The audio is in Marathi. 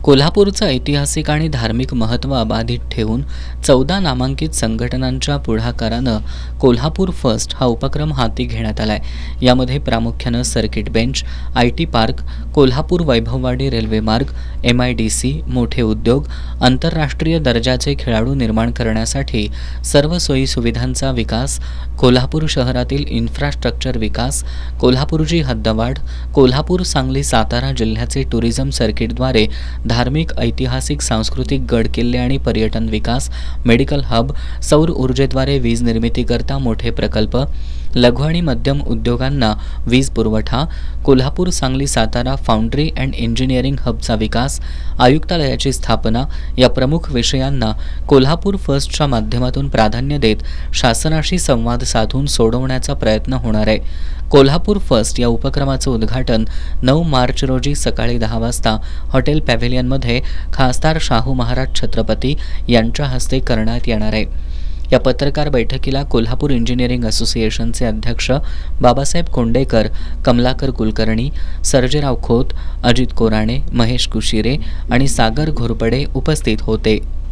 कोल्हापूरचं ऐतिहासिक आणि धार्मिक महत्त्व अबाधित ठेवून 14 नामांकित संघटनांच्या पुढाकारानं कोल्हापूर फर्स्ट हा उपक्रम हाती घेण्यात आलाय. यामध्ये प्रामुख्यानं circuit bench, IT park, Kolhapur Vaibhavwadi railway मार्ग, MIDC, मोठे उद्योग, आंतरराष्ट्रीय दर्जाचे खेळाडू निर्माण करण्यासाठी सर्व सोयीसुविधांचा विकास, कोल्हापूर शहरातील इन्फ्रास्ट्रक्चर विकास, कोल्हापूरची हद्दवाढ, कोल्हापूर, सांगली, सातारा जिल्ह्याचे टुरिझम सर्किटद्वारे धार्मिक, ऐतिहासिक, सांस्कृतिक गड किल्ले आणि पर्यटन विकास, मेडिकल हब, सौर ऊर्जेद्वारे वीज निर्मितीकरता मोठे प्रकल्प, लघु आणि मध्यम उद्योगांना वीज पुरवठा, Kolhapur, Sangli, Satara foundry and engineering हबचा विकास, आयुक्तालयाची स्थापना या प्रमुख विषयांना कोल्हापूर फर्स्टच्या माध्यमातून प्राधान्य देत शासनाशी संवाद साधून सोडवण्याचा प्रयत्न होणार आहे. कोल्हापूर फर्स्ट या उपक्रमाचं उद्घाटन 9 मार्च रोजी सकाळी 10 वाजता हॉटेल पॅव्हेलियनमध्ये खासदार शाहू महाराज छत्रपती यांच्या हस्ते करण्यात येणार आहे. या पत्रकार बैठकीला कोल्हापूर इंजिनिअरिंग असोसिएशनचे अध्यक्ष बाबासाहेब कोंडेकर, कमलाकर कुलकर्णी, सर्जेराव खोत, अजित कोराणे, महेश कुशिरे आणि सागर घोरपडे उपस्थित होते.